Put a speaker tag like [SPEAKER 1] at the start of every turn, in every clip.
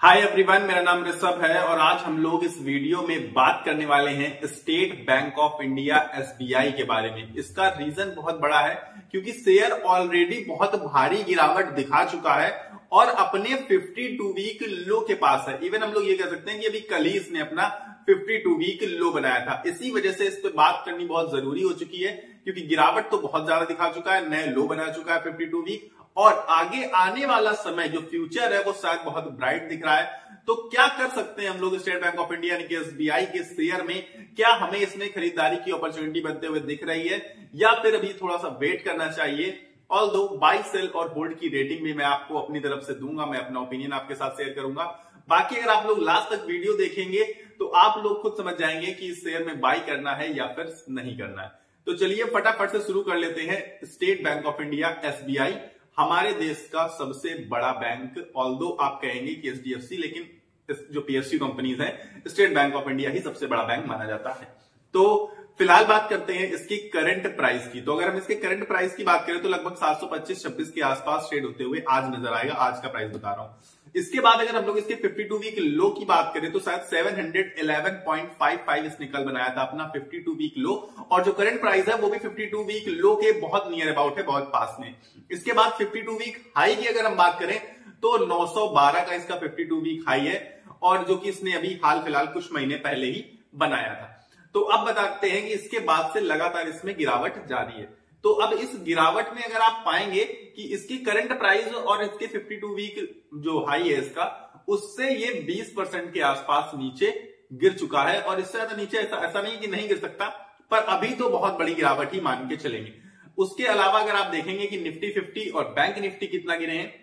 [SPEAKER 1] Hi everyone, मेरा नाम ऋषभ है और आज हम लोग इस वीडियो में बात करने वाले हैं state bank of India SBI के बारे में। इसका रीजन बहुत बड़ा है क्योंकि शेयर ऑलरेडी बहुत भारी गिरावट दिखा चुका है और अपने 52 वीक लो के पास है। इवन हम लोग ये कह सकते हैं कि अभी कल ही इसने अपना 52 वीक लो बनाया था। इसी वजह से इस पे बात करनी बहुत जरूरी हो चुकी है क्योंकि गिरावट तो बहुत ज्यादा दिखा चुका है, नए लो बना चुका है 52 वीक और आगे आने वाला समय जो फ्यूचर है वो शायद बहुत ब्राइट दिख रहा है। तो क्या कर सकते हैं हम लोग स्टेट बैंक ऑफ इंडिया यानी कि एसबीआई के शेयर में? क्या हमें इसमें खरीदारी की अपॉर्चुनिटी बनते हुए दिख रही है या फिर अभी थोड़ा सा वेट करना चाहिए? ऑल्दो बाय सेल और होल्ड की रेटिंग भी मैं आपको अपनी तरफ से दूंगा, मैं अपना ओपिनियन आपके साथ शेयर करूंगा। बाकी अगर आप लोग लास्ट तक वीडियो देखेंगे तो आप लोग खुद समझ जाएंगे कि इस शेयर में बाय करना है या फिर नहीं करना है। तो चलिए फटाफट से शुरू कर लेते हैं। State bank of India SBI हमारे देश का सबसे बड़ा बैंक, ऑल्दो आप कहेंगे कि एचडीएफसी, लेकिन जो पीएसयू कंपनीज हैं स्टेट बैंक ऑफ इंडिया ही सबसे बड़ा बैंक माना जाता है। तो फिलहाल बात करते हैं इसकी करंट प्राइस की। तो अगर हम इसके करंट प्राइस की बात करें तो लगभग 725-26 के आसपास ट्रेड होते हुए आज नजर आएगा। आज का प्राइस बता रहा हूं। इसके बाद अगर हम लोग इसके 52 वीक लो की बात करें तो शायद 711.55 इसने कल बनाया था अपना 52 वीक लो और जो करंट प्राइस है वो भी 52 वीक लो के बहुत नियर अबाउट है, बहुत पास में। इसके बाद 52 वीक हाई की अगर हम बात करें तो 912 का इसका 52 वीक हाई है और जो कि इसने अभी हाल फिलहाल कुछ महीने पहले ही बनाया था। तो अब बताते हैं कि इसके बाद से लगातार इसमें गिरावट जारी है। तो अब इस गिरावट में अगर आप पाएंगे कि इसकी करंट प्राइस और इसके 52 वीक जो हाई है इसका, उससे ये 20% के आसपास नीचे गिर चुका है और इससे ज्यादा नीचे ऐसा नहीं कि नहीं गिर सकता, पर अभी तो बहुत बड़ी गिरावट ही मान के चलेंगे। उसके अलावा अगर आप देखेंगे कि निफ्टी 50 और बैंक निफ्टी कितना गिरे हैं,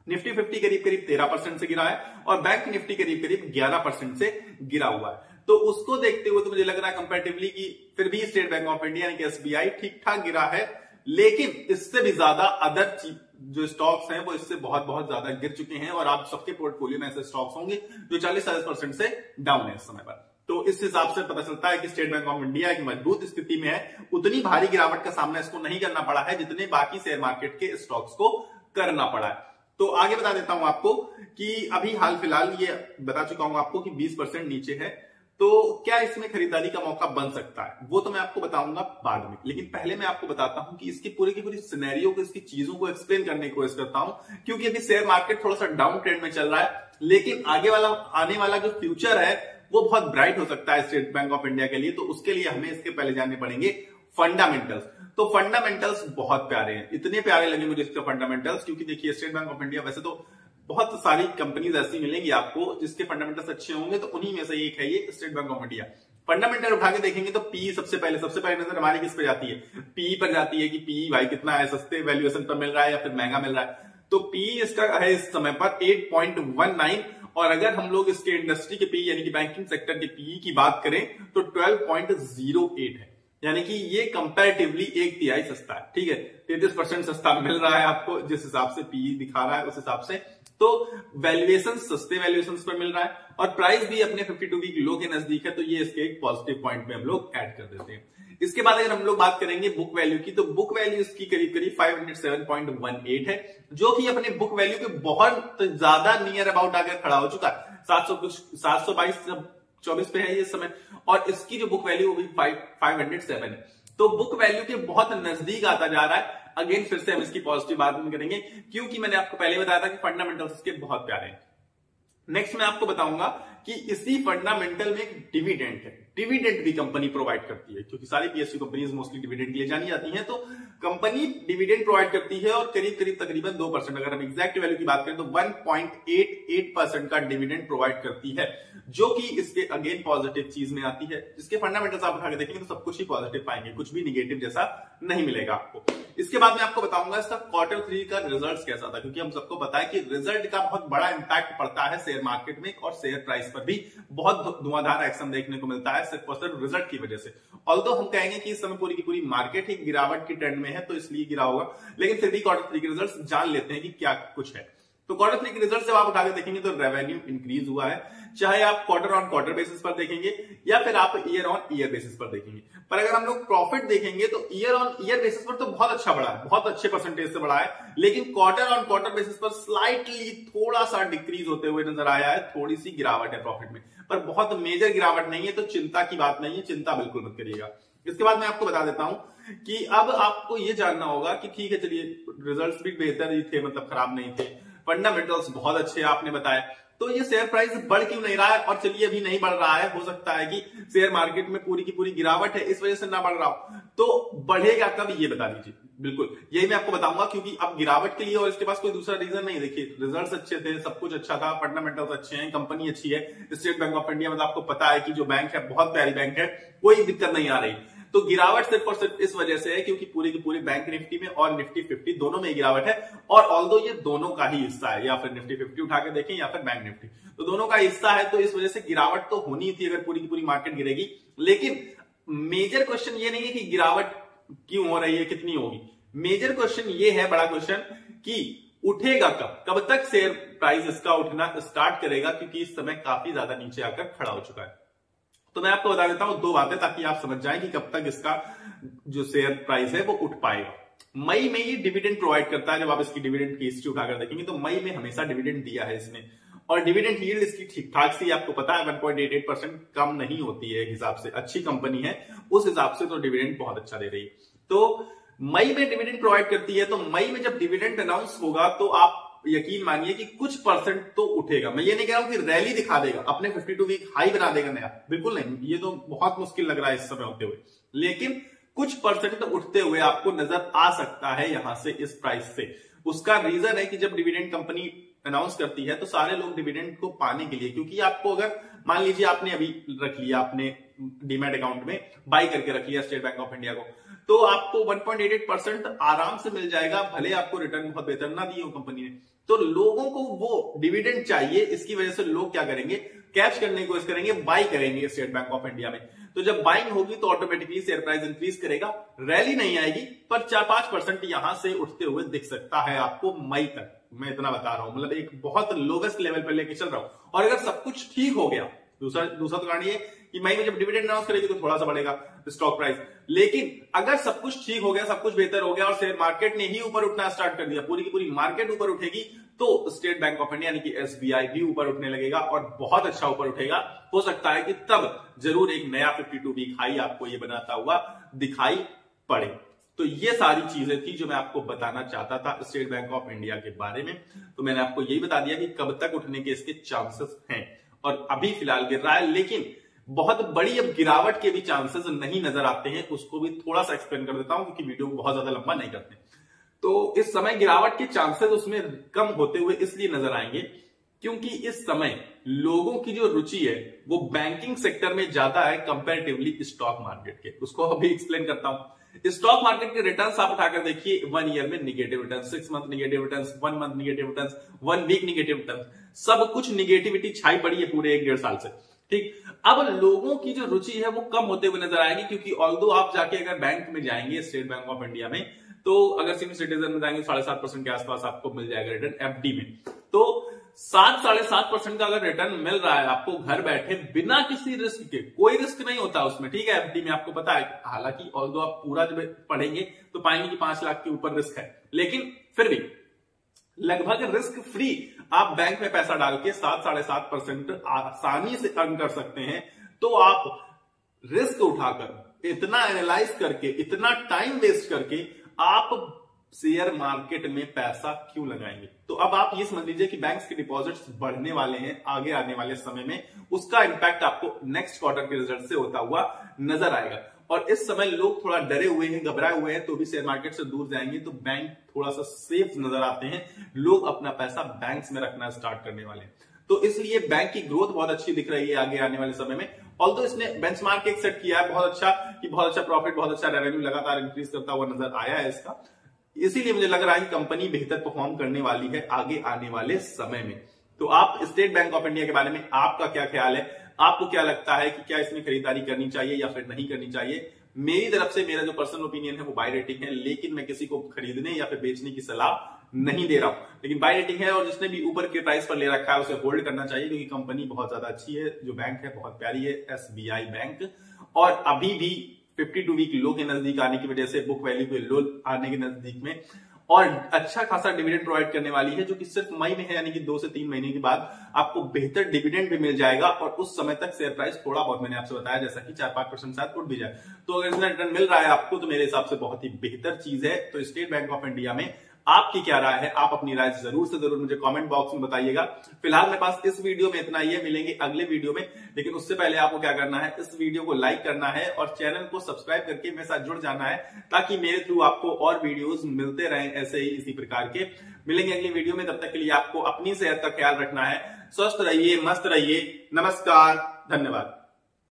[SPEAKER 1] निफ्टी 50 करीब 13% से गिरा है और बैंक निफ्टी करीब 11% से गिरा हुआ है। तो उसको देखते हुए तो मुझे लग रहा है कंपैरेटिवली कि फिर भी स्टेट बैंक ऑफ इंडिया यानी कि एसबीआई ठीक ठाक गिरा है, लेकिन इससे भी ज्यादा अदर जो स्टॉक्स हैं वो इससे बहुत बहुत ज्यादा गिर चुके हैं और आप सबके पोर्टफोलियो में ऐसे स्टॉक्स होंगे जो 40-40% से डाउन है इस समय पर। तो इस हिसाब से पता चलता है कि स्टेट बैंक ऑफ इंडिया एक मजबूत स्थिति में है। उतनी भारी गिरावट का सामना इसको नहीं करना पड़ा है जितने बाकी शेयर मार्केट के स्टॉक्स को करना पड़ा है। तो आगे बता देता हूं आपको कि अभी हाल फिलहाल ये बता चुका हूं आपको कि 20% नीचे है। तो क्या इसमें खरीदारी का मौका बन सकता है वो तो मैं आपको बताऊंगा बाद में, लेकिन पहले मैं आपको बताता हूं कि इसकी पूरी की पूरी सिनेरियो को, इसकी चीजों को एक्सप्लेन करने की कोशिश करता हूं क्योंकि अभी शेयर मार्केट थोड़ा सा डाउन ट्रेंड में चल रहा है, लेकिन आने वाला जो फ्यूचर है वो बहुत ब्राइट हो सकता है स्टेट बैंक ऑफ इंडिया के लिए। तो उसके लिए हमें इसके पहले जानने पड़ेंगे फंडामेंटल्स। तो फंडामेंटल्स बहुत प्यारे हैं, इतने प्यारे लगे मुझे इसके फंडामेंटल्स क्योंकि देखिए स्टेट बैंक ऑफ इंडिया, वैसे तो बहुत सारी कंपनीज ऐसी मिलेंगी आपको जिसके फंडामेंटल्स अच्छे होंगे, तो उन्हीं में से एक है ये state bank of India. Fundamental उठा के देखेंगे तो पी सबसे पहले नजर हमारी किस पे जाती है? पी पर जाती है कि पी भाई कितना है, सस्ते वैल्यूएशन पर मिल रहा है या फिर महंगा मिल रहा है। तो पी इसका है इस समय पर 8.19 और अगर हम लोग इसके इंडस्ट्री के पी यानी कि बैंकिंग सेक्टर के पी की बात करें तो 12.08 है, यानी कि ये कंपैरेटिवली 1/3 सस्ता है। ठीक है, 33% सस्ता मिल रहा है आपको जिस हिसाब से पी दिखा रहा है उस हिसाब से। तो वैल्यूएशन सस्ते वैल्यूएशन पर मिल रहा है और प्राइस भी अपने 52 वीक लो के नजदीक है, तो ये इसके एक पॉजिटिव पॉइंट में हम लोग ऐड कर देते हैं। इसके बाद अगर हम लोग बात करेंगे बुक वैल्यू की, तो बुक वैल्यू इसकी करीब 507.18 है, जो कि अपने बुक वैल्यू के बहुत ज्यादा नियर अबाउट आकर खड़ा हो चुका है। 722-24 पे है ये समय और इसकी जो बुक वैल्यू वो भी 507 है। तो बुक वैल्यू के बहुत नजदीक आता जा रहा है। अगेन फिर से हम इसकी पॉजिटिव बात में करेंगे क्योंकि मैंने आपको पहले बताया था कि फंडामेंटल्स इसके बहुत प्यारे हैं। नेक्स्ट मैं आपको बताऊंगा कि इसी फंडामेंटल में एक डिविडेंड है। डिविडेंड भी कंपनी प्रोवाइड करती है क्योंकि सारी पीएसयू कंपनीज मोस्टली डिविडेंड के लिए जानी जाती हैं। तो कंपनी डिविडेंड प्रोवाइड करती है और करीब तकरीबन 2%, अगर हम एग्जैक्ट वैल्यू की बात करें तो 1.88% का डिविडेंड प्रोवाइड करती है, जो कि इसके अगेन पॉजिटिव चीज में आती है। इसके फंडामेंटल्स आप उठा के देखेंगे तो सब कुछ ही पॉजिटिव पाएंगे, कुछ भी निगेटिव जैसा नहीं मिलेगा आपको। इसके बाद मैं आपको बताऊंगा इसका Q3 का रिजल्ट कैसा था, क्योंकि हम सबको पता है कि रिजल्ट का बहुत बड़ा इंपैक्ट पड़ता है शेयर मार्केट में और शेयर प्राइस पर भी बहुत धुआंधार एक्शन देखने को मिलता है सिर्फ और सिर्फ रिजल्ट की वजह से। ऑल्दो हम कहेंगे कि इस समय पूरी की पूरी मार्केट ही गिरावट की ट्रेंड में है तो इसलिए गिरा होगा, लेकिन फिर भी Q3 के रिजल्ट जान लेते हैं कि क्या कुछ है। तो क्वार्टर 3 के रिजल्ट जब आप उठाकर देखेंगे तो रेवेन्यू इंक्रीज हुआ है, चाहे आप क्वार्टर ऑन क्वार्टर बेसिस पर देखेंगे या फिर आप ईयर ऑन ईयर बेसिस पर देखेंगे। पर अगर हम लोग प्रॉफिट देखेंगे तो ईयर ऑन ईयर बेसिस पर तो बहुत अच्छा बढ़ा है, बहुत अच्छे परसेंटेज से बढ़ा है, लेकिन क्वार्टर ऑन क्वार्टर बेसिस पर स्लाइटली थोड़ा सा डिक्रीज होते हुए नजर आया है, थोड़ी सी गिरावट है प्रॉफिट में, पर बहुत मेजर गिरावट नहीं है, तो चिंता की बात नहीं है, चिंता बिल्कुल मत करिएगा। इसके बाद मैं आपको बता देता हूं कि अब आपको ये जानना होगा कि ठीक है चलिए रिजल्ट्स भी बेहतर ही थे, मतलब खराब नहीं थे, फंडामेंटल्स बहुत अच्छे आपने बताए, तो ये शेयर प्राइस बढ़ क्यों नहीं रहा है? और चलिए अभी नहीं बढ़ रहा है, हो सकता है कि शेयर मार्केट में पूरी की पूरी गिरावट है, इस वजह से ना बढ़ रहा हो, तो बढ़ेगा कब ये बता दीजिए। बिल्कुल यही मैं आपको बताऊंगा, क्योंकि अब गिरावट के लिए और इसके पास कोई दूसरा रीजन नहीं। देखिए रिजल्ट्स अच्छे थे, सब कुछ अच्छा था, फंडामेंटल्स अच्छे हैं, कंपनी अच्छी है, स्टेट बैंक ऑफ इंडिया मतलब आपको पता है कि जो बैंक है बहुत प्यारी बैंक है, कोई दिक्कत नहीं आ रही। तो गिरावट सिर्फ और सिर्फ इस वजह से है क्योंकि पूरी की पूरी बैंक निफ्टी में और निफ्टी 50 दोनों में गिरावट है, और ऑल्दो ये दोनों का ही हिस्सा है, या फिर निफ्टी 50 उठा के देखें या फिर बैंक निफ्टी, तो दोनों का हिस्सा है, तो इस वजह से गिरावट तो होनी थी अगर पूरी की पूरी मार्केट गिरेगी। लेकिन मेजर क्वेश्चन ये नहीं है कि गिरावट क्यों हो रही है, कितनी होगी, मेजर क्वेश्चन ये है, बड़ा क्वेश्चन, कि उठेगा कब तक शेयर प्राइस इसका उठना स्टार्ट करेगा, क्योंकि इस समय काफी ज्यादा नीचे आकर खड़ा हो चुका है। तो मैं आपको बता देता हूं दो बातें ताकि आप समझ जाएं कि कब तक इसका जो शेयर प्राइस है वो उठ पाएगा। मई में ये डिविडेंड प्रोवाइड करता है, जब आप इसकी डिविडेंड की हिस्ट्री उठाकर देखेंगे तो मई में हमेशा डिविडेंड दिया है इसने, और डिविडेंड यील्ड इसकी ठीक ठाक सी आपको पता है 1.88% कम नहीं होती है, हिसाब से अच्छी कंपनी है, उस हिसाब से तो डिविडेंड बहुत अच्छा दे रही है। तो मई में डिविडेंड प्रोवाइड करती है, तो मई में जब डिविडेंड अनाउंस होगा तो आप यकीन मानिए कि कुछ परसेंट तो उठेगा। मैं ये नहीं कह रहा हूं कि रैली दिखा देगा, अपने 52 वीक हाई बना देगा नया, बिल्कुल नहीं, ये तो बहुत मुश्किल लग रहा है इस समय होते हुए, लेकिन कुछ परसेंट उठते हुए आपको नजर आ सकता है यहां से, इस प्राइस से। उसका रीजन है कि जब डिविडेंड कंपनी अनाउंस करती है तो सारे लोग डिविडेंड को पाने के लिए, क्योंकि आपको अगर मान लीजिए आपने अभी रख लिया अपने डीमैट अकाउंट में, बाई करके रख लिया स्टेट बैंक ऑफ इंडिया को, तो आपको 1.88% आराम से मिल जाएगा, भले आपको रिटर्न बहुत बेहतर ना दी हो कंपनी ने। तो लोगों को वो डिविडेंड चाहिए, इसकी वजह से लोग क्या करेंगे, कैश करने की कोशिश करेंगे, बाई करेंगे स्टेट बैंक ऑफ इंडिया में। तो जब बाइंग होगी तो ऑटोमेटिकली शेयर प्राइस इंक्रीज करेगा, रैली नहीं आएगी, पर 4-5% यहां से उठते हुए दिख सकता है आपको मई तक, मैं इतना बता रहा हूं, मतलब एक बहुत लोवेस्ट लेवल पर लेके चल रहा हूं। और अगर सब कुछ ठीक हो गया, दूसरा तो कारण ये कि मई में जब डिविडेंड अनाउंस करेगी तो थोड़ा सा बढ़ेगा स्टॉक प्राइस, लेकिन अगर सब कुछ ठीक हो गया, सब कुछ बेहतर हो गया और शेयर मार्केट ने ही ऊपर उठना स्टार्ट कर दिया, पूरी की पूरी मार्केट ऊपर उठेगी, तो स्टेट बैंक ऑफ इंडिया यानी कि एसबीआई भी ऊपर उठने लगेगा और बहुत अच्छा ऊपर उठेगा। हो सकता है कि तब जरूर एक नया 52 वीक हाई आपको ये बनाता हुआ दिखाई पड़े। तो ये सारी चीजें थी जो मैं आपको बताना चाहता था स्टेट बैंक ऑफ इंडिया के बारे में। तो मैंने आपको यही बता दिया कि कब तक उठने के इसके चांसेस हैं, और अभी फिलहाल गिर रहा है, लेकिन बहुत बड़ी अब गिरावट के भी चांसेस नहीं नजर आते हैं, उसको भी थोड़ा सा एक्सप्लेन कर देता हूं क्योंकि वीडियो को बहुत ज्यादा लंबा नहीं करते। तो इस समय गिरावट के चांसेस उसमें कम होते हुए इसलिए नजर आएंगे क्योंकि इस समय लोगों की जो रुचि है वो बैंकिंग सेक्टर में ज्यादा है कंपैरेटिवली स्टॉक मार्केट के। उसको अभी एक्सप्लेन करता हूं। स्टॉक मार्केट के रिटर्न्स आप उठाकर देखिए, 1 ईयर में negative return, 6 month negative return, 1 month negative return, 1 week negative return, सब कुछ निगेटिविटी छाई पड़ी है पूरे 1-1.5 साल से। ठीक, अब लोगों की जो रुचि है वो कम होते हुए नजर आएगी, क्योंकि ऑल्दो आप जाके अगर बैंक में जाएंगे स्टेट बैंक ऑफ इंडिया में, तो अगर सीनियर सिटीजन में जाएंगे 7.5% के आसपास आपको मिल जाएगा रिटर्न एफडी में। तो 7-7.5% का अगर रिटर्न मिल रहा है आपको घर बैठे बिना किसी रिस्क के, कोई रिस्क नहीं होता उसमें, ठीक है, एफडी में आपको पता है, हालांकि ऑल्दो आप पूरा जब पढ़ेंगे तो पाएंगे कि 5 लाख के ऊपर रिस्क है, लेकिन फिर भी लगभग रिस्क फ्री आप बैंक में पैसा डाल के 7-7.5% आसानी से अर्न कर सकते हैं। तो आप रिस्क उठाकर, इतना एनालाइज करके, इतना टाइम वेस्ट करके आप शेयर मार्केट में पैसा क्यों लगाएंगे? तो अब आप ये समझ लीजिए कि बैंक्स के डिपॉजिट्स बढ़ने वाले हैं आगे आने वाले समय में, उसका इंपैक्ट आपको नेक्स्ट क्वार्टर के रिजल्ट से होता हुआ नजर आएगा। और इस समय लोग थोड़ा डरे हुए हैं, घबराए हुए हैं, तो भी शेयर मार्केट से दूर जाएंगे तो बैंक थोड़ा सा सेफ नजर आते हैं, लोग अपना पैसा बैंक्स में रखना स्टार्ट करने वाले हैं। तो इसलिए बैंक की ग्रोथ बहुत अच्छी दिख रही है आगे आने वाले समय में। ऑल्दो इसने बेंचमार्क एक सेट किया है बहुत अच्छा, कि बहुत अच्छा प्रॉफिट, बहुत अच्छा रेवेन्यू लगातार इंक्रीज करता हुआ नजर आया है इसका, इसीलिए मुझे लग रहा है कि कंपनी बेहतर परफॉर्म करने वाली है आगे आने वाले समय में। तो आप स्टेट बैंक ऑफ इंडिया के बारे में आपका क्या ख्याल है? आपको क्या लगता है कि क्या इसमें खरीदारी करनी चाहिए या फिर नहीं करनी चाहिए? मेरी तरफ से मेरा जो पर्सनल ओपिनियन है वो बाय रेटिंग है, लेकिन मैं किसी को खरीदने या फिर बेचने की सलाह नहीं दे रहा हूं, लेकिन बाय रेटिंग है और जिसने भी ऊपर के प्राइस पर ले रखा है उसे होल्ड करना चाहिए, क्योंकि कंपनी बहुत ज्यादा अच्छी है, जो बैंक है बहुत प्यारी है, SBI बैंक। और अभी भी 52 वीक लो के नजदीक आने की वजह से, बुक वैल्यू के लो आने के नजदीक में, और अच्छा खासा डिविडेंड प्रोवाइड करने वाली है, जो कि सिर्फ मई में है, यानी कि 2 से 3 महीने के बाद आपको बेहतर डिविडेंड भी मिल जाएगा, और उस समय तक शेयर प्राइस थोड़ा बहुत, मैंने आपसे बताया जैसा कि 4-5% शायद उठ भी जाए। तो अगर इसमें रिटर्न मिल रहा है आपको, तो मेरे हिसाब से बहुत ही बेहतर चीज है। तो स्टेट बैंक ऑफ इंडिया में आपकी क्या राय है? आप अपनी राय जरूर से जरूर मुझे कमेंट बॉक्स में बताइएगा। फिलहाल मेरे पास इस वीडियो में इतना ही है, मिलेंगे अगले वीडियो में, लेकिन उससे पहले आपको क्या करना है, इस वीडियो को लाइक करना है और चैनल को सब्सक्राइब करके मेरे साथ जुड़ जाना है, ताकि मेरे थ्रू आपको और वीडियोस मिलते रहें ऐसे ही इसी प्रकार के। मिलेंगे अगली वीडियो में, तब तक के लिए आपको अपनी सेहत का ख्याल रखना है। स्वस्थ रहिए, मस्त रहिए। नमस्कार, धन्यवाद।